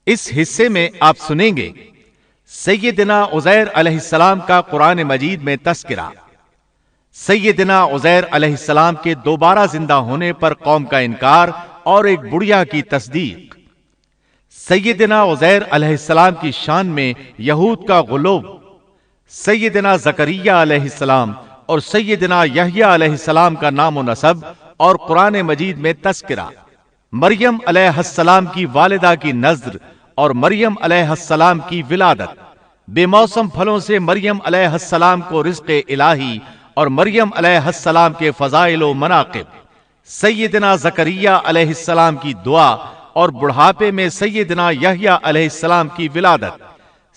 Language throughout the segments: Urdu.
اس حصے میں آپ سنیں گے سیدنا عزیر علیہ السلام کا قرآن مجید میں تذکرہ، سیدنا عزیر علیہ السلام کے دوبارہ زندہ ہونے پر قوم کا انکار اور ایک بڑھیا کی تصدیق، سیدنا عزیر علیہ السلام کی شان میں یہود کا غلو، سیدنا زکریا علیہ السلام اور سیدنا یحییٰ علیہ السلام کا نام و نسب اور قرآن مجید میں تذکرہ، مریم علیہ السلام کی والدہ کی نذر اور مریم علیہ السلام کی ولادت، بے موسم پھلوں سے مریم علیہ السلام کو رزق الہی اور مریم علیہ السلام کے فضائل و مناقب، سیدنا زکریا علیہ السلام کی دعا اور بڑھاپے میں سیدنا یحییٰ علیہ السلام کی ولادت،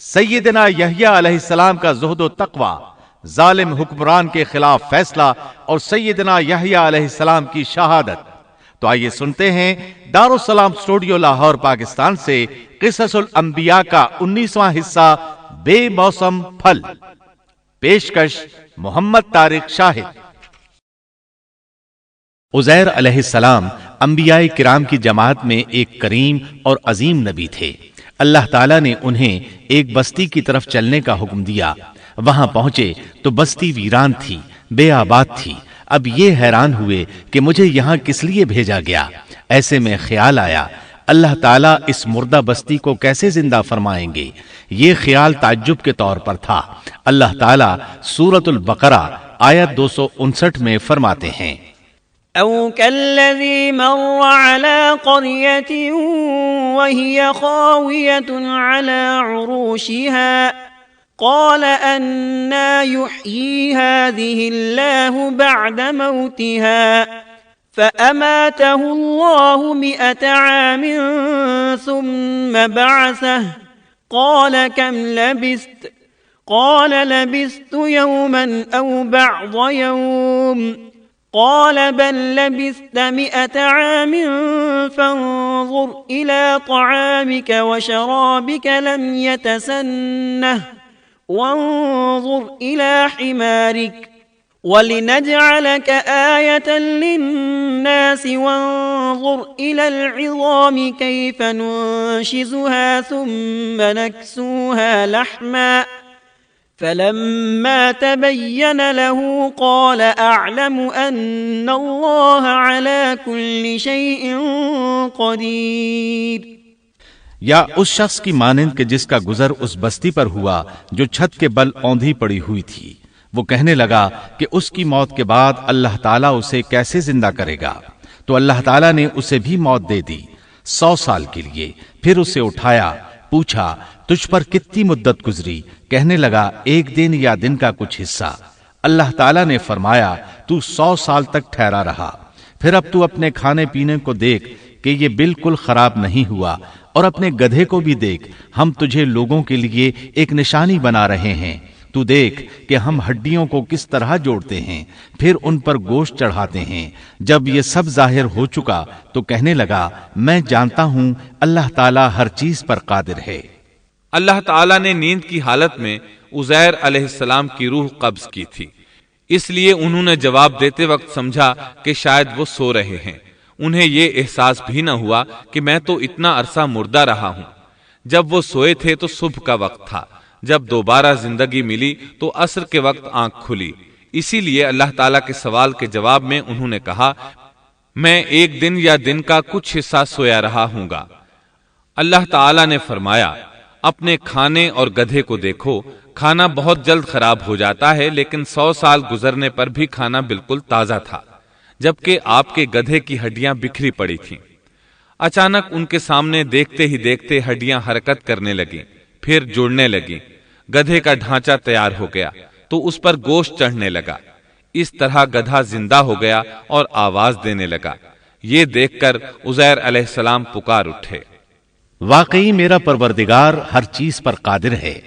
سیدنا یحییٰ علیہ السلام کا زہد و تقوی، ظالم حکمران کے خلاف فیصلہ اور سیدنا یحییٰ علیہ السلام کی شہادت۔ تو آئیے سنتے ہیں دارالسلام اسٹوڈیو لاہور پاکستان سے قصص الانبیاء کا 19واں حصہ بے موسم پھل، پیشکش محمد طارق شاہد۔ عزیر علیہ السلام انبیاء کرام کی جماعت میں ایک کریم اور عظیم نبی تھے۔ اللہ تعالیٰ نے انہیں ایک بستی کی طرف چلنے کا حکم دیا۔ وہاں پہنچے تو بستی ویران تھی، بے آباد تھی۔ اب یہ حیران ہوئے کہ مجھے یہاں کس لیے بھیجا گیا۔ ایسے میں خیال آیا اللہ تعالیٰ اس مردہ بستی کو کیسے زندہ فرمائیں گے۔ یہ خیال تعجب کے طور پر تھا۔ اللہ تعالیٰ سورۃ البقرہ آیت 259 میں فرماتے ہیں، أو كالذي مر على قرية وهي خاوية على عروشها قال أنى يحيي هذه الله بعد موتها فأماته الله 100 عام ثم بعثه قال كم لبثت قال لبثت يوما أو بعض يوم قال بل لبثت 100 عام فانظر إلى طعامك وشرابك لم يتسنه وانظر إلى حمارك ولنجعلك آية للناس وانظر إلى العظام كيف ننشزها ثم نكسوها لحما فلما تبين له قال أعلم أن الله على كل شيء قدير۔ یا اس شخص کی مانند کہ جس کا گزر اس بستی پر ہوا جو چھت کے بل اوندھی پڑی ہوئی تھی۔ وہ کہنے لگا کہ اس کی موت کے بعد اللہ تعالیٰ اسے کیسے زندہ کرے گا۔ تو اللہ تعالیٰ نے اسے بھی موت دے دی 100 سال کے لیے۔ پھر اسے اٹھایا، پوچھا تجھ پر کتنی مدت گزری؟ کہنے لگا 1 دن یا دن کا کچھ حصہ۔ اللہ تعالیٰ نے فرمایا تو 100 سال تک ٹھہرا رہا۔ پھر اب تو اپنے کھانے پینے کو دیکھ کہ یہ بالکل خراب نہیں ہوا، اور اپنے گدھے کو بھی دیکھ، ہم تجھے لوگوں کے لیے ایک نشانی بنا رہے ہیں۔ تو دیکھ کہ ہم ہڈیوں کو کس طرح جوڑتے ہیں، پھر ان پر گوشت چڑھاتے ہیں۔ جب یہ سب ظاہر ہو چکا تو کہنے لگا میں جانتا ہوں اللہ تعالیٰ ہر چیز پر قادر ہے۔ اللہ تعالیٰ نے نیند کی حالت میں عزیر علیہ السلام کی روح قبض کی تھی، اس لیے انہوں نے جواب دیتے وقت سمجھا کہ شاید وہ سو رہے ہیں۔ انہیں یہ احساس بھی نہ ہوا کہ میں تو اتنا عرصہ مردہ رہا ہوں۔ جب وہ سوئے تھے تو صبح کا وقت تھا۔ جب دوبارہ زندگی ملی تو عصر کے وقت آنکھ کھلی۔ اسی لیے اللہ تعالیٰ کے سوال کے جواب میں انہوں نے کہا میں 1 دن یا دن کا کچھ حصہ سویا رہا ہوں گا۔ اللہ تعالیٰ نے فرمایا اپنے کھانے اور گدھے کو دیکھو، کھانا بہت جلد خراب ہو جاتا ہے، لیکن 100 سال گزرنے پر بھی کھانا بالکل تازہ تھا، جبکہ آپ کے گدھے کی ہڈیاں بکھری پڑی تھیں۔ اچانک ان کے سامنے دیکھتے ہی دیکھتے ہڈیاں حرکت کرنے لگیں، پھر جڑنے لگیں۔ گدھے کا ڈھانچہ تیار ہو گیا تو اس پر گوشت چڑھنے لگا۔ اس طرح گدھا زندہ ہو گیا اور آواز دینے لگا۔ یہ دیکھ کر عزیر علیہ السلام پکار اٹھے، واقعی میرا پروردگار ہر چیز پر قادر ہے۔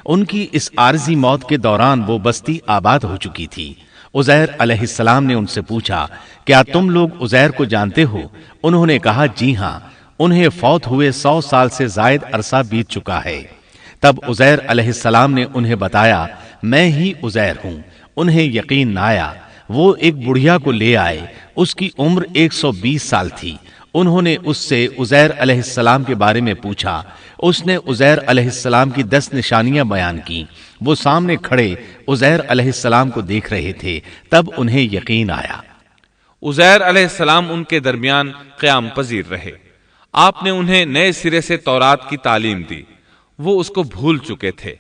ان کی اس عارضی موت کے دوران وہ بستی آباد ہو چکی تھی۔ عزیر علیہ السلام نے ان سے پوچھا کیا تم لوگ عزیر کو جانتے ہو؟ انہوں نے کہا جی ہاں، انہیں فوت ہوئے 100 سال سے زائد عرصہ بیت چکا ہے۔ تب عزیر علیہ السلام نے انہیں بتایا میں ہی عزیر ہوں۔ انہیں یقین نہ آیا۔ وہ ایک بڑھیا کو لے آئے، اس کی عمر 120 سال تھی۔ انہوں نے اس سے عزیر علیہ السلام کے بارے میں پوچھا۔ اس نے عزیر علیہ السلام کی 10 نشانیاں بیان کی۔ وہ سامنے کھڑے عزیر علیہ السلام کو دیکھ رہے تھے، تب انہیں یقین آیا۔ عزیر علیہ السلام ان کے درمیان قیام پذیر رہے۔ آپ نے انہیں نئے سرے سے تورات کی تعلیم دی۔ وہ اس کو بھول چکے تھے۔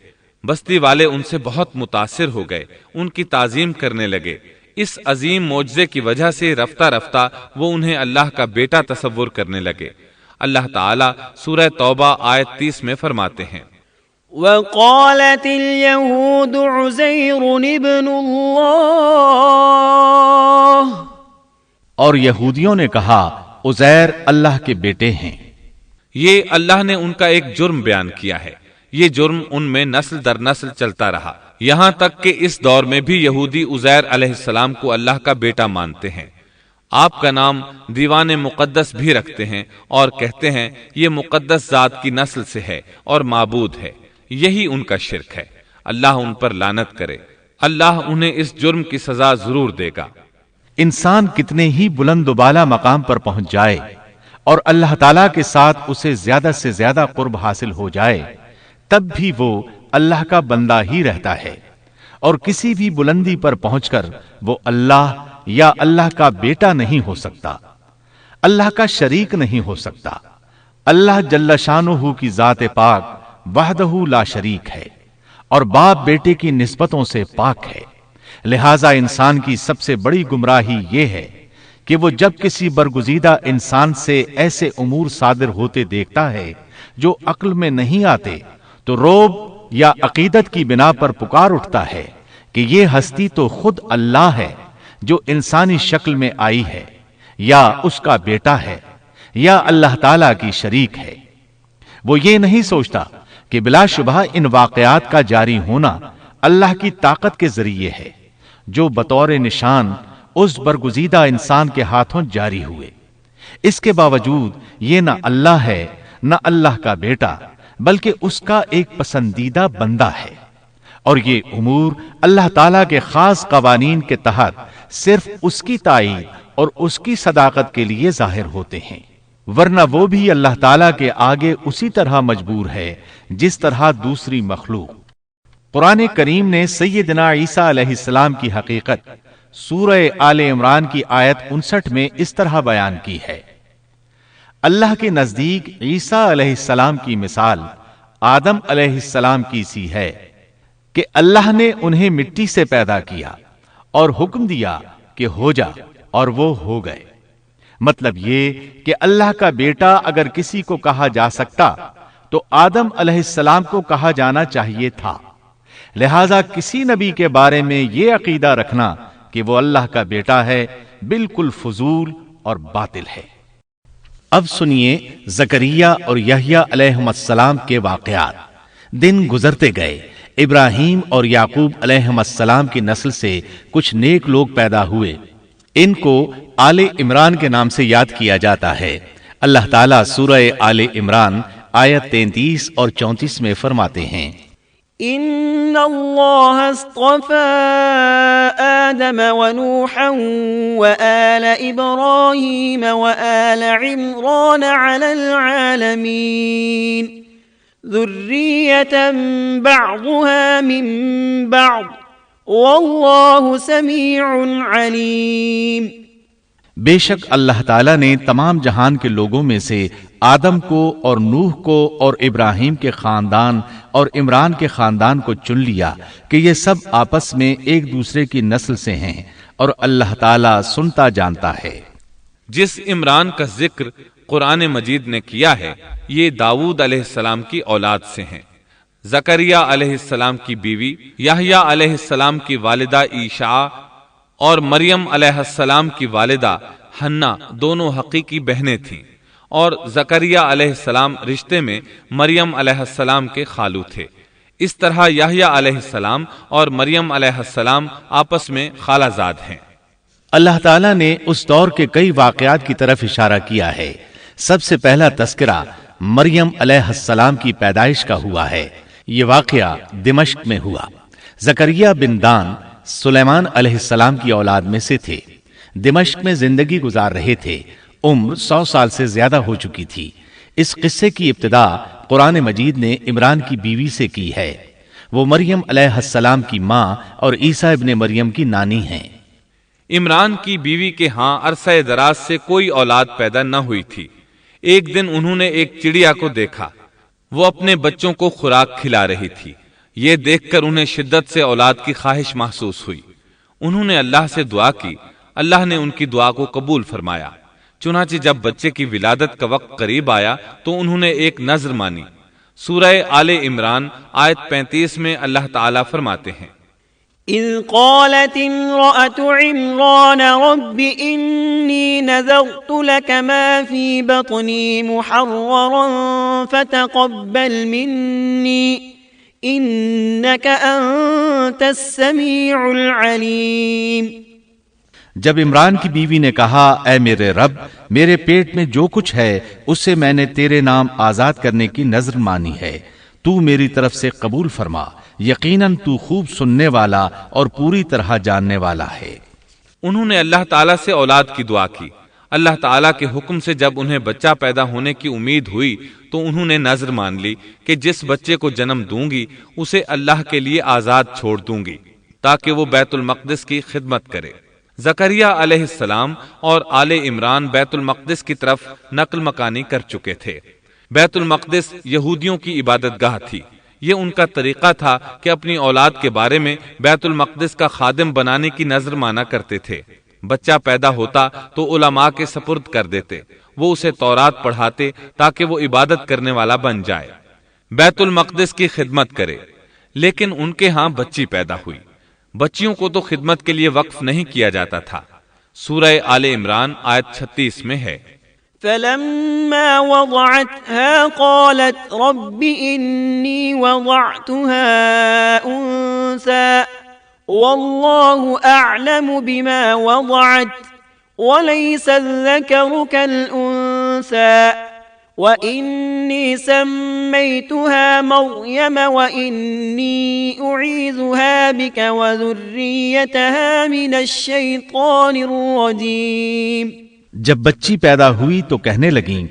بستی والے ان سے بہت متاثر ہو گئے، ان کی تعظیم کرنے لگے۔ اس عظیم معجزے کی وجہ سے رفتہ رفتہ وہ انہیں اللہ کا بیٹا تصور کرنے لگے۔ اللہ تعالیٰ سورہ توبہ آیت 30 میں فرماتے ہیں، وقالت اليهود عزير ابن الله، اور یہودیوں نے کہا عزیر اللہ کے بیٹے ہیں۔ یہ اللہ نے ان کا ایک جرم بیان کیا ہے۔ یہ جرم ان میں نسل در نسل چلتا رہا، یہاں تک کہ اس دور میں بھی یہودی عزیر علیہ السلام کو اللہ کا بیٹا مانتے ہیں۔ آپ کا نام دیوان مقدس بھی رکھتے ہیں اور کہتے ہیں یہ مقدس ذات کی نسل سے ہے اور معبود ہے۔ یہی ان کا شرک ہے۔ اللہ ان پر لعنت کرے۔ اللہ انہیں اس جرم کی سزا ضرور دے گا۔ انسان کتنے ہی بلند و بالا مقام پر پہنچ جائے اور اللہ تعالیٰ کے ساتھ اسے زیادہ سے زیادہ قرب حاصل ہو جائے، تب بھی وہ اللہ کا بندہ ہی رہتا ہے، اور کسی بھی بلندی پر پہنچ کر وہ اللہ یا اللہ کا بیٹا نہیں ہو سکتا، اللہ کا شریک نہیں ہو سکتا۔ اللہ جل شانہ کی ذات پاک وحدہ لا شریک ہے اور باپ بیٹے کی نسبتوں سے پاک ہے۔ لہذا انسان کی سب سے بڑی گمراہی یہ ہے کہ وہ جب کسی برگزیدہ انسان سے ایسے امور صادر ہوتے دیکھتا ہے جو عقل میں نہیں آتے، تو روب یا عقیدت کی بنا پر پکار اٹھتا ہے کہ یہ ہستی تو خود اللہ ہے جو انسانی شکل میں آئی ہے، یا اس کا بیٹا ہے، یا اللہ تعالی کی شریک ہے۔ وہ یہ نہیں سوچتا کہ بلا شبہ ان واقعات کا جاری ہونا اللہ کی طاقت کے ذریعے ہے، جو بطور نشان اس برگزیدہ انسان کے ہاتھوں جاری ہوئے۔ اس کے باوجود یہ نہ اللہ ہے نہ اللہ کا بیٹا، بلکہ اس کا ایک پسندیدہ بندہ ہے، اور یہ امور اللہ تعالیٰ کے خاص قوانین کے تحت صرف اس کی تائید اور اس کی صداقت کے لیے ظاہر ہوتے ہیں، ورنہ وہ بھی اللہ تعالیٰ کے آگے اسی طرح مجبور ہے جس طرح دوسری مخلوق۔ قرآن کریم نے سیدنا عیسیٰ علیہ السلام کی حقیقت سورہ آل عمران کی آیت 59 میں اس طرح بیان کی ہے، اللہ کے نزدیک عیسیٰ علیہ السلام کی مثال آدم علیہ السلام کی سی ہے کہ اللہ نے انہیں مٹی سے پیدا کیا اور حکم دیا کہ ہو جا، اور وہ ہو گئے۔ مطلب یہ کہ اللہ کا بیٹا اگر کسی کو کہا جا سکتا تو آدم علیہ السلام کو کہا جانا چاہیے تھا۔ لہذا کسی نبی کے بارے میں یہ عقیدہ رکھنا کہ وہ اللہ کا بیٹا ہے بالکل فضول اور باطل ہے۔ اب سنیے زکریا اور یحییٰ علیہم السلام کے واقعات۔ دن گزرتے گئے، ابراہیم اور یعقوب علیہم السلام کی نسل سے کچھ نیک لوگ پیدا ہوئے۔ ان کو آل عمران کے نام سے یاد کیا جاتا ہے۔ اللہ تعالیٰ سورہ آل عمران آیت 33 اور 34 میں فرماتے ہیں، ان اللہ اصطفى آدم ونوحا وآل ابراہیم وآل عمران على العالمین ذریة بعضها من بعض واللہ سمیع علیم۔ بے شک اللہ تعالیٰ نے تمام جہان کے لوگوں میں سے آدم کو اور نوح کو اور ابراہیم کے خاندان اور عمران کے خاندان کو چن لیا کہ یہ سب آپس میں ایک دوسرے کی نسل سے ہیں، اور اللہ تعالیٰ سنتا جانتا ہے۔ جس عمران کا ذکر قرآن مجید نے کیا ہے یہ داؤد علیہ السلام کی اولاد سے ہیں۔ زکریا علیہ السلام کی بیوی، یحییٰ علیہ السلام کی والدہ عیشا اور مریم علیہ السلام کی والدہ حنا دونوں حقیقی بہنیں تھیں، اور زکریا علیہ السلام رشتے میں مریم علیہ السلام کے خالو تھے۔ اس طرح یحییٰ علیہ السلام اور مریم علیہ السلام آپس میں خالہ زاد ہیں۔ اللہ تعالیٰ نے اس دور کے کئی واقعات کی طرف اشارہ کیا ہے۔ سب سے پہلا تذکرہ مریم علیہ السلام کی پیدائش کا ہوا ہے۔ یہ واقعہ دمشق میں ہوا۔ زکریا بن دان سلیمان علیہ السلام کی اولاد میں سے تھے، دمشق میں زندگی گزار رہے تھے۔ عمر 100 سال سے زیادہ ہو چکی تھی۔ اس قصے کی ابتدا قرآن مجید نے عمران کی بیوی سے کی ہے۔ وہ مریم علیہ السلام کی ماں اور عیسیٰ ابن مریم کی نانی ہیں۔ عمران کی بیوی کے ہاں عرصہ دراز سے کوئی اولاد پیدا نہ ہوئی تھی۔ ایک دن انہوں نے ایک چڑیا کو دیکھا، وہ اپنے بچوں کو خوراک کھلا رہی تھی۔ یہ دیکھ کر انہیں شدت سے اولاد کی خواہش محسوس ہوئی۔ انہوں نے اللہ سے دعا کی، اللہ نے ان کی دعا کو قبول فرمایا۔ چنانچہ جب بچے کی ولادت کا وقت قریب آیا تو انہوں نے ایک نذر مانی۔ سورہ آل عمران آیت 35 میں اللہ تعالیٰ فرماتے ہیں، اذ قالت امرأة عمران رب انی نذرت لك ما في بطنی محررا فتقبل منی انك انت السمیع العلیم۔ جب عمران کی بیوی نے کہا، اے میرے رب، میرے پیٹ میں جو کچھ ہے اسے میں نے تیرے نام آزاد کرنے کی نذر مانی ہے، تو میری طرف سے قبول فرما، یقیناً تو خوب سننے والا اور پوری طرح جاننے والا ہے۔ انہوں نے اللہ تعالیٰ سے اولاد کی دعا کی۔ اللہ تعالیٰ کے حکم سے جب انہیں بچہ پیدا ہونے کی امید ہوئی تو انہوں نے نذر مان لی کہ جس بچے کو جنم دوں گی اسے اللہ کے لیے آزاد چھوڑ دوں گی تاکہ وہ بیت المقدس کی خدمت کرے۔ زکریا علیہ السلام اور آل عمران بیت المقدس کی طرف نقل مکانی کر چکے تھے۔ بیت المقدس یہودیوں کی عبادت گاہ تھی۔ یہ ان کا طریقہ تھا کہ اپنی اولاد کے بارے میں بیت المقدس کا خادم بنانے کی نذر مانا کرتے تھے۔ بچہ پیدا ہوتا تو علماء کے سپرد کر دیتے، وہ اسے تورات پڑھاتے تاکہ وہ عبادت کرنے والا بن جائے، بیت المقدس کی خدمت کرے۔ لیکن ان کے ہاں بچی پیدا ہوئی۔ بچیوں کو تو خدمت کے لیے وقف نہیں کیا جاتا تھا۔ سورہ آل عمران آیت 36 میں ہے، فلما وضعتها قالت رب إني وضعتها أنثى والله أعلم بما وضعت وليس الذكر كالأنثى وإني سميتها مريم وإني أعيذها بك وذريتها من الشيطان الرجيم۔ جب بچی پیدا ہوئی تو کہنے لگیں،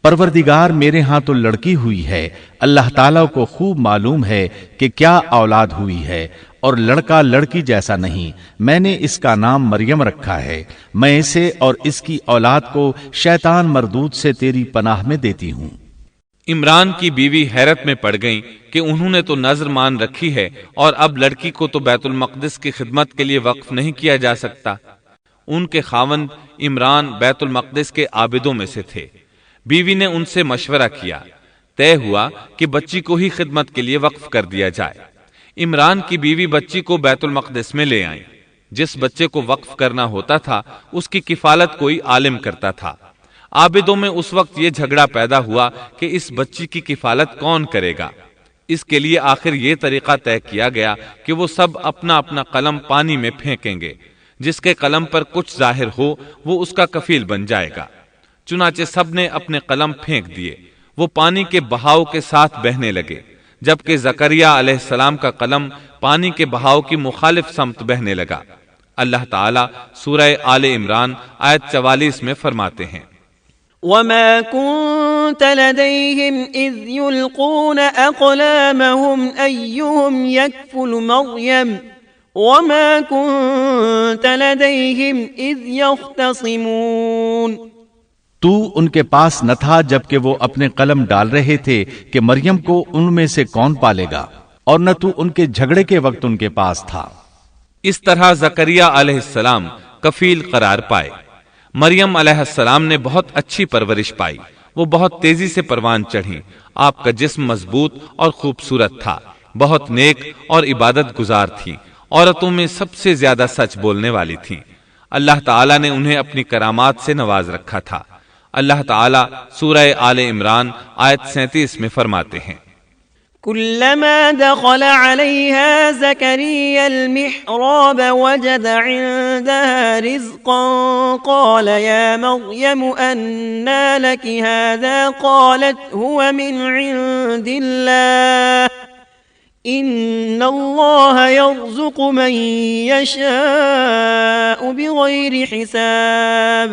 پروردگار میرے ہاں تو لڑکی ہوئی ہے، اللہ تعالیٰ کو خوب معلوم ہے کہ کیا اولاد ہوئی ہے، اور لڑکا لڑکی جیسا نہیں، میں نے اس کا نام مریم رکھا ہے، میں اسے اور اس کی اولاد کو شیطان مردود سے تیری پناہ میں دیتی ہوں۔ عمران کی بیوی حیرت میں پڑ گئیں کہ انہوں نے تو نذر مان رکھی ہے اور اب لڑکی کو تو بیت المقدس کی خدمت کے لیے وقف نہیں کیا جا سکتا۔ ان کے خاوند عمران بیت المقدس کے عابدوں میں سے تھے۔ بیوی نے ان سے مشورہ کیا، طے ہوا کہ بچی کو ہی خدمت کے لیے وقف کر دیا جائے۔ عمران کی بیوی بچی کو بیت المقدس میں لے آئیں۔ جس بچے کو وقف کرنا ہوتا تھا اس کی کفالت کوئی عالم کرتا تھا۔ عابدوں میں اس وقت یہ جھگڑا پیدا ہوا کہ اس بچی کی کفالت کون کرے گا۔ اس کے لیے آخر یہ طریقہ طے کیا گیا کہ وہ سب اپنا اپنا قلم پانی میں پھینکیں گے، جس کے قلم پر کچھ ظاہر ہو وہ اس کا کفیل بن جائے گا۔ چنانچہ سب نے اپنے قلم پھینک دیے، وہ پانی کے بہاؤ کے ساتھ بہنے لگے، جبکہ زکریا علیہ السلام کا قلم پانی کے بہاؤ کی مخالف سمت بہنے لگا۔ اللہ تعالیٰ سورہ آل عمران آیت 44 میں فرماتے ہیں، وما كنت لديهم إذ يلقون أقلامهم أيهم يكفل مريم وما كنت لديهم إذ يختصمون۔ تو ان کے پاس نہ تھا جبکہ وہ اپنے قلم ڈال رہے تھے کہ مریم کو ان میں سے کون پالے گا، اور نہ تو ان کے جھگڑے کے وقت ان کے پاس تھا۔ اس طرح زکریا علیہ السلام کفیل قرار پائے۔ مریم علیہ السلام نے بہت اچھی پرورش پائی، وہ بہت تیزی سے پروان چڑھی۔ آپ کا جسم مضبوط اور خوبصورت تھا، بہت نیک اور عبادت گزار تھی، عورتوں میں سب سے زیادہ سچ بولنے والی تھی۔ اللہ تعالیٰ نے انہیں اپنی کرامات سے نواز رکھا تھا۔ اللہ تعالیٰ سورہ آل عمران آیت 37 میں فرماتے ہیں، كلما دخل عليها زكريا المحراب وجد عندها رزقا قال يا مريم أنى لك هذا قالت هو من عند الله إن الله يرزق من يشاء بغير حساب۔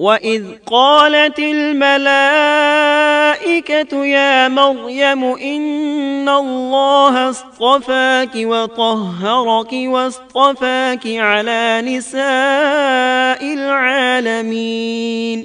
وَإِذْ قَالَتِ الْمَلَائِكَةُ يَا مَرْيَمُ إِنَّ اللَّهَ اصْطَفَاكِ وَطَهَّرَكِ وَاصْطَفَاكِ عَلَى نِسَاءِ الْعَالَمِينَ۔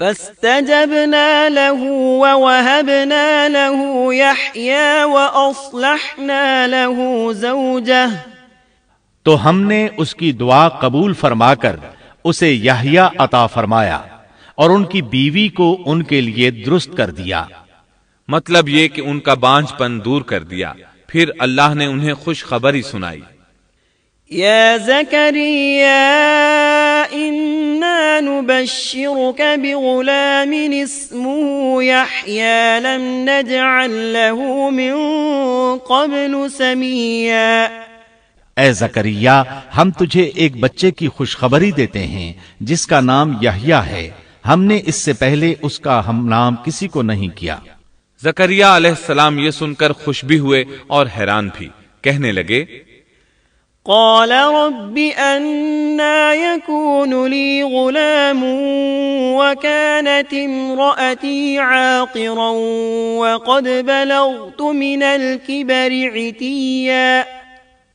فاستجبنا له ووهبنا له يحيى وأصلحنا له زوجه تو ہم نے اس کی دعا قبول فرما کر اسے یحییٰ عطا فرمایا اور ان کی بیوی کو ان کے لیے درست کر دیا. مطلب یہ کہ ان کا بانجھ پن دور کر دیا. پھر اللہ نے انہیں خوشخبری سنائی. یا زکریا انا نبشرک بغلام اسمه یحیی لم نجعل له من قبل سمیا. اے زکریا ہم تجھے ایک بچے کی خوشخبری دیتے ہیں جس کا نام یحییٰ ہے. ہم نے اس سے پہلے اس کا ہم نام کسی کو نہیں کیا. زکریا علیہ السلام یہ سن کر خوش بھی ہوئے اور حیران بھی. کہنے لگے قال رب أنا يكون لي غلام وكانت امرأتي عاقرا وقد بلغت من الكبر عتيا.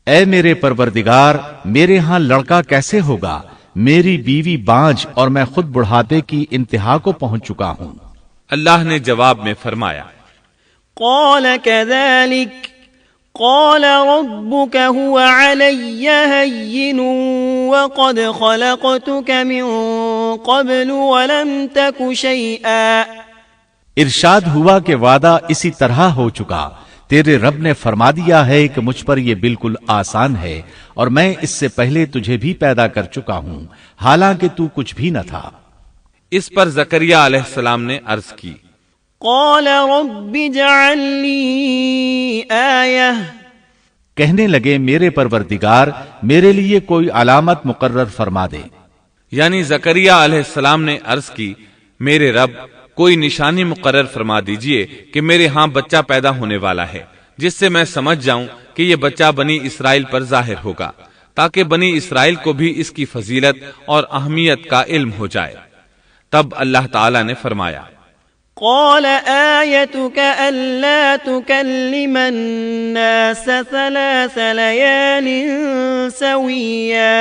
اے میرے پروردگار میرے ہاں لڑکا کیسے ہوگا؟ میری بیوی بانجھ اور میں خود بڑھاپے کی انتہا کو پہنچ چکا ہوں. اللہ نے جواب میں فرمایا قال كذلك قال ربك هو علي هين وقد خلقتك من قبل ولم تك شيئا. ارشاد ہوا کہ وعدہ اسی طرح ہو چکا. تیرے رب نے فرما دیا ہے کہ مجھ پر یہ بالکل آسان ہے اور میں اس سے پہلے تجھے بھی پیدا کر چکا ہوں حالانکہ تو کچھ بھی نہ تھا. اس پر زکریا علیہ السلام نے عرض کی قال رب اجعل لي آیہ. کہنے لگے میرے پروردگار میرے لیے کوئی علامت مقرر فرما دے. یعنی زکریا علیہ السلام نے عرض کی میرے رب کوئی نشانی مقرر فرما دیجئے کہ میرے ہاں بچہ پیدا ہونے والا ہے جس سے میں سمجھ جاؤں کہ یہ بچہ بنی اسرائیل پر ظاہر ہوگا تاکہ بنی اسرائیل کو بھی اس کی فضیلت اور اہمیت کا علم ہو جائے. تب اللہ تعالی نے فرمایا قال آیتک الا تکلم الناس 3 لیال سویا.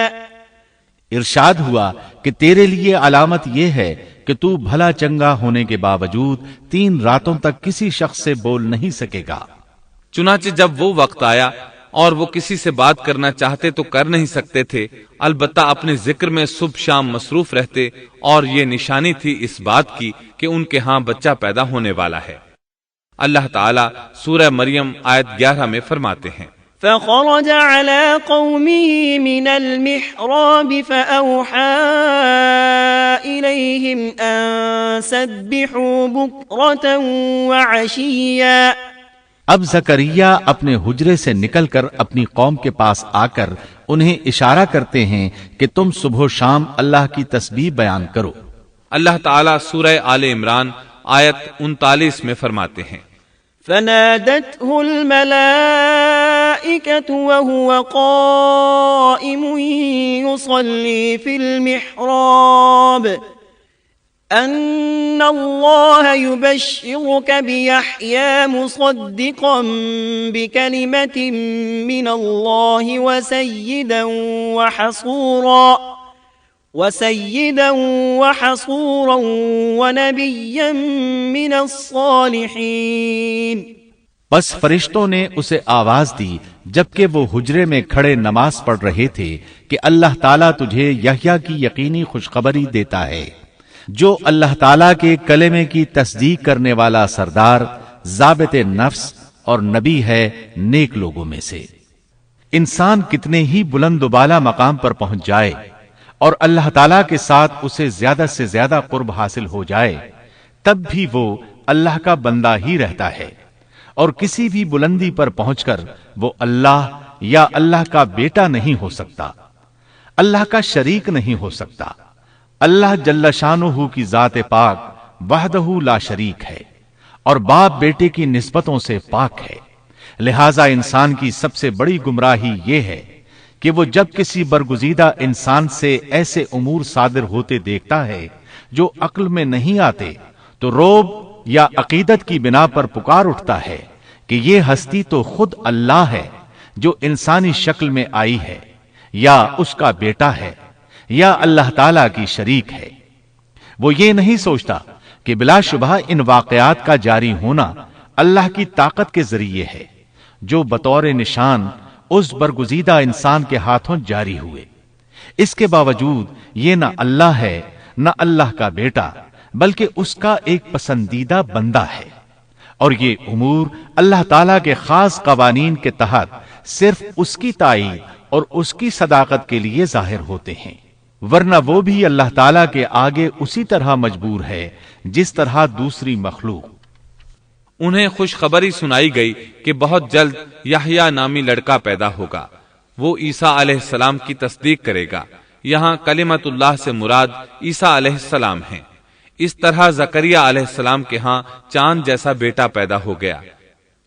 ارشاد ہوا کہ تیرے لیے علامت یہ ہے کہ تو بھلا چنگا ہونے کے باوجود 3 راتوں تک کسی شخص سے بول نہیں سکے گا. چنانچہ جب وہ وقت آیا اور وہ کسی سے بات کرنا چاہتے تو کر نہیں سکتے تھے، البتہ اپنے ذکر میں صبح شام مصروف رہتے، اور یہ نشانی تھی اس بات کی کہ ان کے ہاں بچہ پیدا ہونے والا ہے. اللہ تعالیٰ سورہ مریم آیت 11 میں فرماتے ہیں فخرج على قومه من المحراب فأوحى إليهم أن سبحوا بكرة وعشيا. اب زکریا اپنے حجرے سے نکل کر اپنی قوم کے پاس آ کر انہیں اشارہ کرتے ہیں کہ تم صبح و شام اللہ کی تسبیح بیان کرو. اللہ تعالیٰ سورہ آل عمران آیت 39 میں فرماتے ہیں فنادته الملائكة وهو قائم يصلي في المحراب أن الله يبشرك بيحيى مصدقا بكلمة من الله وسيدا وحصورا ونبيا من الصالحين. بس فرشتوں نے اسے آواز دی جبکہ وہ حجرے میں کھڑے نماز پڑھ رہے تھے کہ اللہ تعالیٰ تجھے یحییٰ کی یقینی خوشخبری دیتا ہے جو اللہ تعالیٰ کے کلمے کی تصدیق کرنے والا سردار، ضابط نفس اور نبی ہے نیک لوگوں میں سے. انسان کتنے ہی بلند و بالا مقام پر پہنچ جائے اور اللہ تعالیٰ کے ساتھ اسے زیادہ سے زیادہ قرب حاصل ہو جائے تب بھی وہ اللہ کا بندہ ہی رہتا ہے، اور کسی بھی بلندی پر پہنچ کر وہ اللہ یا اللہ کا بیٹا نہیں ہو سکتا، اللہ کا شریک نہیں ہو سکتا. اللہ جل شانہ کی ذات پاک وحدہ لا شریک ہے اور باپ بیٹے کی نسبتوں سے پاک ہے. لہذا انسان کی سب سے بڑی گمراہی یہ ہے کہ وہ جب کسی برگزیدہ انسان سے ایسے امور صادر ہوتے دیکھتا ہے جو عقل میں نہیں آتے تو روب یا عقیدت کی بنا پر پکار اٹھتا ہے کہ یہ ہستی تو خود اللہ ہے جو انسانی شکل میں آئی ہے، یا اس کا بیٹا ہے، یا اللہ تعالی کی شریک ہے. وہ یہ نہیں سوچتا کہ بلا شبہ ان واقعات کا جاری ہونا اللہ کی طاقت کے ذریعے ہے، جو بطور نشان اس برگزیدہ انسان کے ہاتھوں جاری ہوئے۔ اس کے باوجود یہ نہ اللہ ہے نہ اللہ کا بیٹا، بلکہ اس کا ایک پسندیدہ بندہ ہے، اور یہ امور اللہ تعالیٰ کے خاص قوانین کے تحت صرف اس کی تائید اور اس کی صداقت کے لیے ظاہر ہوتے ہیں، ورنہ وہ بھی اللہ تعالیٰ کے آگے اسی طرح مجبور ہے جس طرح دوسری مخلوق۔ انہیں خوشخبری سنائی گئی کہ بہت جلد یحییٰ نامی لڑکا پیدا ہوگا، وہ عیسیٰ علیہ السلام کی تصدیق کرے گا۔ یہاں کلمت اللہ سے مراد عیسیٰ علیہ السلام ہیں۔ اس طرح زکریا علیہ السلام کے ہاں چاند جیسا بیٹا پیدا ہو گیا۔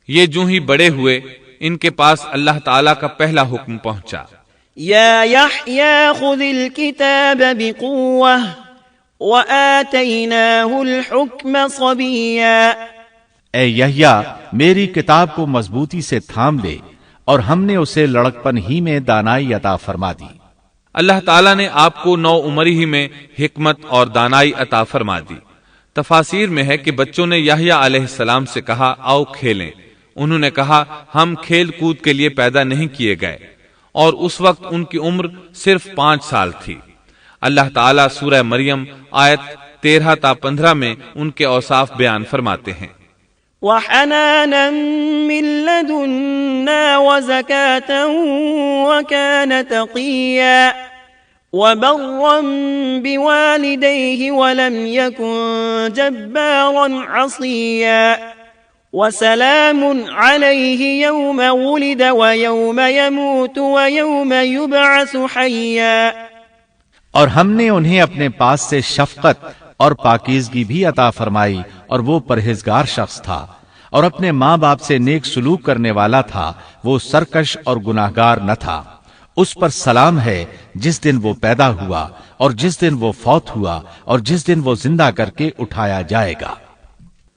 یہ جو ہی بڑے ہوئے، ان کے پاس اللہ تعالیٰ کا پہلا حکم پہنچا، یا یحییٰ خذ الکتاب بقوة وآتیناہ الحکم صبیا۔ اے یحییٰ، میری کتاب کو مضبوطی سے تھام لے، اور ہم نے اسے لڑکپن ہی میں دانائی عطا فرما دی۔ اللہ تعالیٰ نے آپ کو نو عمری ہی میں حکمت اور دانائی عطا فرما دی۔ تفاسیر میں ہے کہ بچوں نے یحییٰ علیہ السلام سے کہا آؤ کھیلیں۔ انہوں نے کہا ہم کھیل کود کے لیے پیدا نہیں کیے گئے، اور اس وقت ان کی عمر صرف 5 سال تھی۔ اللہ تعالیٰ سورہ مریم آیت 13 تا 15 میں ان کے اوصاف بیان فرماتے ہیں، وحنانا من لدنا وزكاة وكان تقيا وبرا بوالديه ولم يكن جبارا عصيا وسلام عليه يوم ولد ويوم يموت ويوم يبعث حيا۔ اور ہم نے انہیں اپنے پاس سے شفقت اور پاکیزگی بھی عطا فرمائی، اور وہ پرہیزگار شخص تھا اور اپنے ماں باپ سے نیک سلوک کرنے والا تھا، وہ سرکش اور گناہگار نہ تھا۔ اس پر سلام ہے جس دن وہ پیدا ہوا اور جس دن وہ فوت ہوا اور جس دن وہ زندہ کر کے اٹھایا جائے گا۔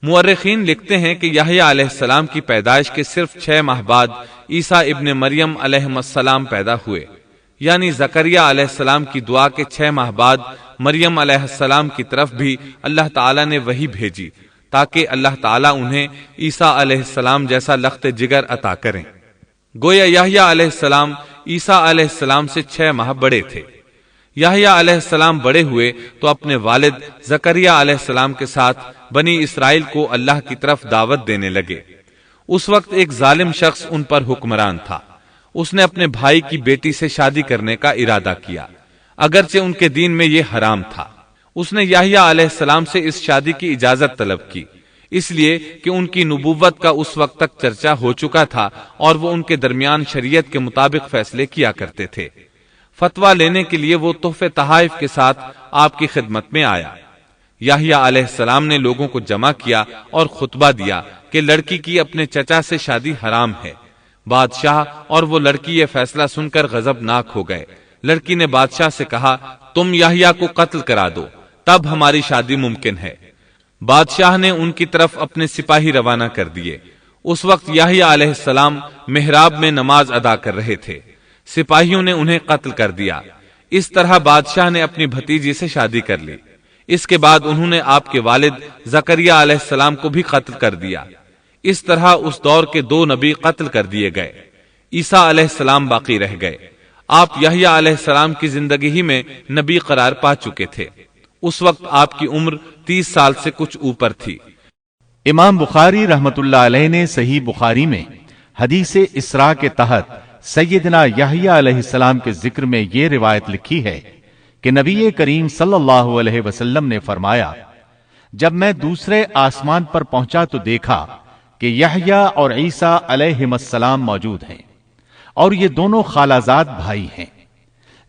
مورخین لکھتے ہیں کہ یحییٰ علیہ السلام کی پیدائش کے صرف 6 ماہ بعد عیسیٰ ابن مریم علیہ السلام پیدا ہوئے، یعنی زکریا علیہ السلام کی دعا کے 6 ماہ بعد مریم علیہ السلام کی طرف بھی اللہ تعالیٰ نے وحی بھیجی، تاکہ اللہ تعالیٰ انہیں عیسیٰ علیہ السلام جیسا لخت جگر عطا کریں۔ گویا یحییٰ علیہ السلام عیسیٰ علیہ السلام سے 6 ماہ بڑے تھے۔ یحییٰ علیہ السلام بڑے ہوئے تو اپنے والد زکریا علیہ السلام کے ساتھ بنی اسرائیل کو اللہ کی طرف دعوت دینے لگے۔ اس وقت ایک ظالم شخص ان پر حکمران تھا۔ اس نے اپنے بھائی کی بیٹی سے شادی کرنے کا ارادہ کیا، اگرچہ ان کے دین میں یہ حرام تھا۔ اس نے یحییٰ علیہ السلام سے اس شادی کی اجازت طلب کی، اس لیے کہ ان کی نبوت کا اس وقت تک چرچا ہو چکا تھا اور وہ ان کے درمیان شریعت کے مطابق فیصلے کیا کرتے تھے۔ فتویٰ لینے کے لیے وہ تحفے تحائف کے ساتھ آپ کی خدمت میں آیا۔ یحییٰ علیہ السلام نے لوگوں کو جمع کیا اور خطبہ دیا کہ لڑکی کی اپنے چچا سے شادی حرام ہے۔ بادشاہ اور وہ لڑکی یہ فیصلہ سن کر غضبناک ہو گئے۔ لڑکی نے بادشاہ سے کہا تم یحییٰ کو قتل کرا دو، تب ہماری شادی ممکن ہے۔ بادشاہ نے ان کی طرف اپنے سپاہی روانہ کر دیے۔ اس وقت یحییٰ علیہ السلام محراب میں نماز ادا کر رہے تھے۔ سپاہیوں نے انہیں قتل کر دیا۔ اس طرح بادشاہ نے اپنی بھتیجی سے شادی کر لی۔ اس کے بعد انہوں نے آپ کے والد زکریا علیہ السلام کو بھی قتل کر دیا۔ اس طرح اس دور کے 2 نبی قتل کر دیے گئے۔ عیسیٰ علیہ السلام باقی رہ گئے۔ آپ یحییٰ علیہ السلام کی زندگی ہی میں نبی قرار پا چکے تھے۔ اس وقت آپ کی عمر 30 سال سے کچھ اوپر تھی۔ امام بخاری رحمت اللہ علیہ نے صحیح بخاری میں حدیث اسراء کے تحت سیدنا یحییٰ علیہ السلام کے ذکر میں یہ روایت لکھی ہے کہ نبی کریم صلی اللہ علیہ وسلم نے فرمایا، جب میں دوسرے آسمان پر پہنچا تو دیکھا کہ یحییٰ اور عیسیٰ علیہم السلام موجود ہیں، اور یہ دونوں خالازاد بھائی ہیں۔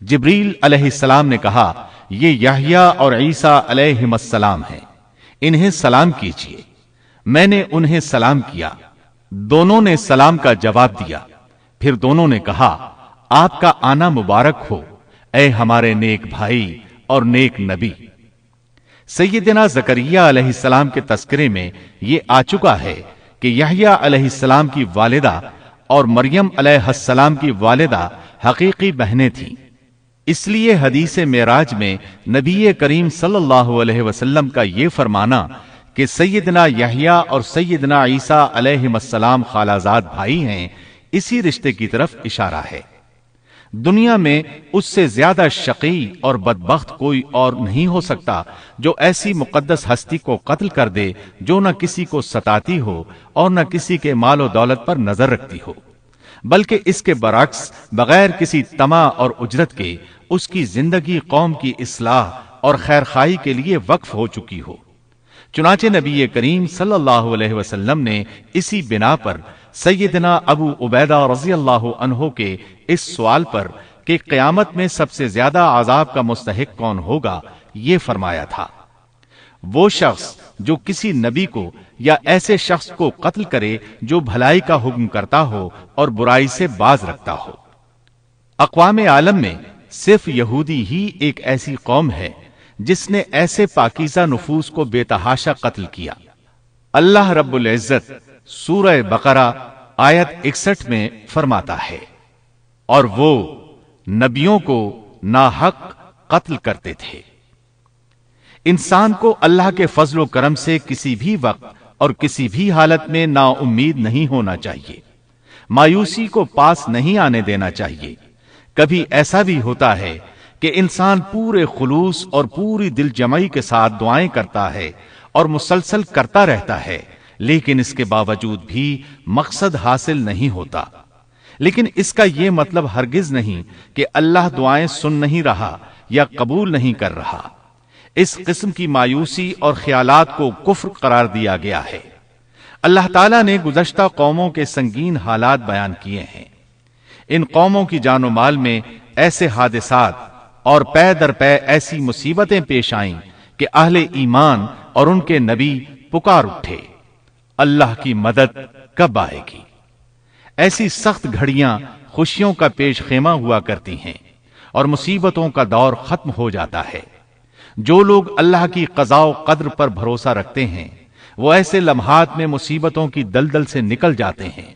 جبریل علیہ السلام نے کہا یہ یحییٰ اور عیسیٰ علیہم السلام ہیں، انہیں سلام کیجیے۔ میں نے انہیں سلام کیا، دونوں نے سلام کا جواب دیا۔ پھر دونوں نے کہا آپ کا آنا مبارک ہو اے ہمارے نیک بھائی اور نیک نبی۔ سیدنا زکریا علیہ السلام کے تذکرے میں یہ آ چکا ہے کہ یحییٰ علیہ السلام کی والدہ اور مریم علیہ السلام کی والدہ حقیقی بہنیں تھیں۔ اس لیے حدیث معراج میں نبی کریم صلی اللہ علیہ وسلم کا یہ فرمانا کہ سیدنا یحییٰ اور سیدنا عیسیٰ علیہ السلام خالازاد بھائی ہیں، اسی رشتے کی طرف اشارہ ہے۔ دنیا میں اس سے زیادہ شقی اور بدبخت کوئی اور نہیں ہو سکتا جو ایسی مقدس ہستی کو قتل کر دے جو نہ کسی کو ستاتی ہو اور نہ کسی کے مال و دولت پر نظر رکھتی ہو، بلکہ اس کے برعکس بغیر کسی طمع اور اجرت کے اس کی زندگی قوم کی اصلاح اور خیرخواہی کے لیے وقف ہو چکی ہو۔ چنانچہ نبی کریم صلی اللہ علیہ وسلم نے اسی بنا پر سیدنا ابو عبیدہ رضی اللہ عنہ کے اس سوال پر کہ قیامت میں سب سے زیادہ عذاب کا مستحق کون ہوگا یہ فرمایا تھا، وہ شخص جو کسی نبی کو یا ایسے شخص کو قتل کرے جو بھلائی کا حکم کرتا ہو اور برائی سے باز رکھتا ہو۔ اقوام عالم میں صرف یہودی ہی ایک ایسی قوم ہے جس نے ایسے پاکیزہ نفوس کو بے تحاشا قتل کیا۔ اللہ رب العزت سورہ بقرہ آیت 61 میں فرماتا ہے، اور وہ نبیوں کو ناحق قتل کرتے تھے۔ انسان کو اللہ کے فضل و کرم سے کسی بھی وقت اور کسی بھی حالت میں نا امید نہیں ہونا چاہیے، مایوسی کو پاس نہیں آنے دینا چاہیے۔ کبھی ایسا بھی ہوتا ہے کہ انسان پورے خلوص اور پوری دل جمعی کے ساتھ دعائیں کرتا ہے اور مسلسل کرتا رہتا ہے، لیکن اس کے باوجود بھی مقصد حاصل نہیں ہوتا۔ لیکن اس کا یہ مطلب ہرگز نہیں کہ اللہ دعائیں سن نہیں رہا یا قبول نہیں کر رہا۔ اس قسم کی مایوسی اور خیالات کو کفر قرار دیا گیا ہے۔ اللہ تعالیٰ نے گزشتہ قوموں کے سنگین حالات بیان کیے ہیں۔ ان قوموں کی جان و مال میں ایسے حادثات اور پے در پے ایسی مصیبتیں پیش آئیں کہ اہل ایمان اور ان کے نبی پکار اٹھے، اللہ کی مدد کب آئے گی؟ ایسی سخت گھڑیاں خوشیوں کا پیش خیمہ ہوا کرتی ہیں اور مصیبتوں کا دور ختم ہو جاتا ہے۔ جو لوگ اللہ کی قضاء و قدر پر بھروسہ رکھتے ہیں وہ ایسے لمحات میں مصیبتوں کی دلدل سے نکل جاتے ہیں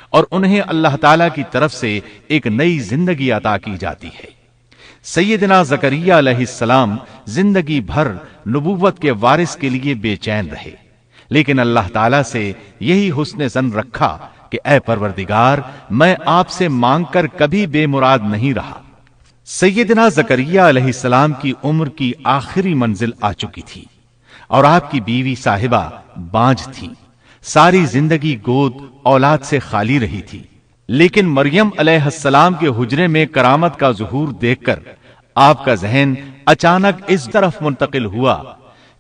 اور انہیں اللہ تعالی کی طرف سے ایک نئی زندگی عطا کی جاتی ہے۔ سیدنا زکریا علیہ السلام زندگی بھر نبوت کے وارث کے لیے بے چین رہے، لیکن اللہ تعالیٰ سے یہی حسن ظن رکھا کہ اے پروردگار، میں آپ سے مانگ کر کبھی بے مراد نہیں رہا۔ سیدنا زکریا علیہ السلام کی عمر کی آخری منزل آ چکی تھی اور آپ کی بیوی صاحبہ بانجھ تھی، ساری زندگی گود اولاد سے خالی رہی تھی۔ لیکن مریم علیہ السلام کے حجرے میں کرامت کا ظہور دیکھ کر آپ کا ذہن اچانک اس طرف منتقل ہوا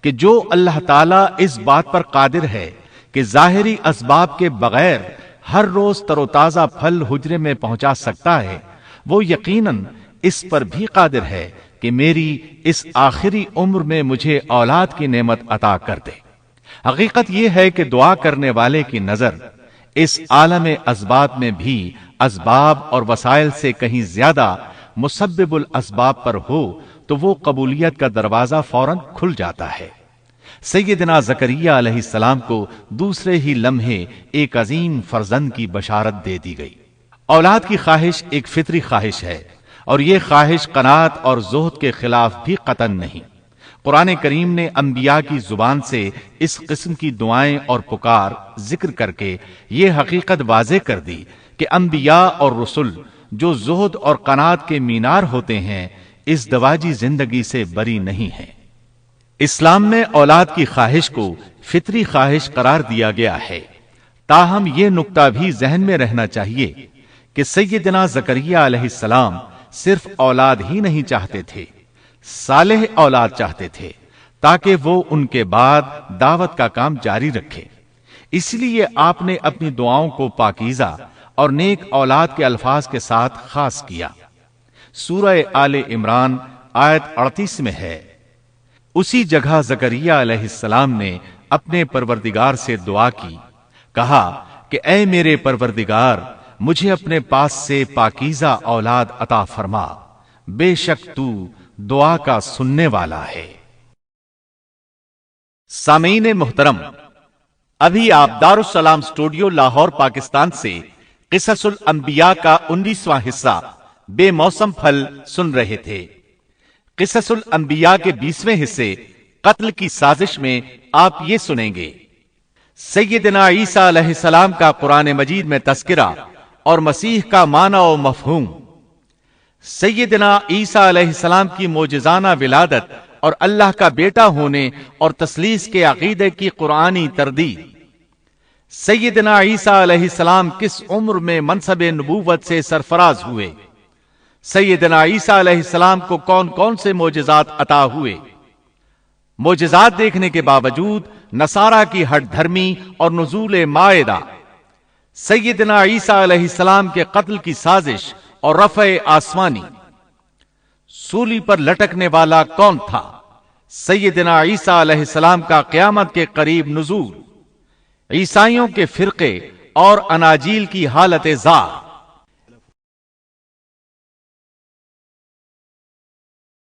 کہ جو اللہ تعالیٰ اس بات پر قادر ہے کہ ظاہری اسباب کے بغیر ہر روز تر و تازہ پھل حجرے میں پہنچا سکتا ہے، وہ یقیناً اس پر بھی قادر ہے کہ میری اس آخری عمر میں مجھے اولاد کی نعمت عطا کر دے۔ حقیقت یہ ہے کہ دعا کرنے والے کی نظر اس عالم اسباب میں بھی اسباب اور وسائل سے کہیں زیادہ مسبب الاسباب پر ہو تو وہ قبولیت کا دروازہ فوراً کھل جاتا ہے۔ سیدنا زکریا علیہ السلام کو دوسرے ہی لمحے ایک عظیم فرزند کی بشارت دے دی گئی۔ اولاد کی خواہش ایک فطری خواہش ہے اور یہ خواہش قناعت اور زہد کے خلاف بھی قطعاً نہیں۔ قرآن کریم نے انبیاء کی زبان سے اس قسم کی دعائیں اور پکار ذکر کر کے یہ حقیقت واضح کر دی کہ انبیاء اور رسل جو زہد اور قناعت کے مینار ہوتے ہیں اس دواجی زندگی سے بری نہیں ہیں۔ اسلام میں اولاد کی خواہش کو فطری خواہش قرار دیا گیا ہے، تاہم یہ نقطہ بھی ذہن میں رہنا چاہیے کہ سیدنا زکریا علیہ السلام صرف اولاد ہی نہیں چاہتے تھے، صالح اولاد چاہتے تھے تاکہ وہ ان کے بعد دعوت کا کام جاری رکھے۔ اس لیے آپ نے اپنی دعاؤں کو پاکیزہ اور نیک اولاد کے الفاظ کے ساتھ خاص کیا۔ سورہ آل عمران آیت 38 میں ہے، اسی جگہ زکریا علیہ السلام نے اپنے پروردگار سے دعا کی، کہا کہ اے میرے پروردگار، مجھے اپنے پاس سے پاکیزہ اولاد عطا فرما، بے شک تو دعا کا سننے والا ہے۔ سامعین محترم، ابھی آپ دارالسلام اسٹوڈیو لاہور پاکستان سے قصص الانبیاء کا 19واں حصہ بے موسم پھل سن رہے تھے۔ قصص الانبیاء کے 20ویں حصے قتل کی سازش میں آپ یہ سنیں گے۔ سیدنا عیسیٰ علیہ السلام کا قرآن مجید میں تذکرہ اور مسیح کا معنی و مفہوم۔ سیدنا عیسیٰ علیہ السلام کی معجزانہ ولادت اور اللہ کا بیٹا ہونے اور تثلیث کے عقیدے کی قرآنی تردید۔ سیدنا عیسیٰ علیہ السلام کس عمر میں منصب نبوت سے سرفراز ہوئے؟ سیدنا عیسیٰ علیہ السلام کو کون کون سے معجزات عطا ہوئے؟ معجزات دیکھنے کے باوجود نصارہ کی ہٹ دھرمی اور نزول مائدہ۔ سیدنا عیسیٰ علیہ السلام کے قتل کی سازش اور رفع آسمانی۔ سولی پر لٹکنے والا کون تھا؟ سیدنا عیسیٰ علیہ السلام کا قیامت کے قریب نزول۔ عیسائیوں کے فرقے اور اناجیل کی حالت زار۔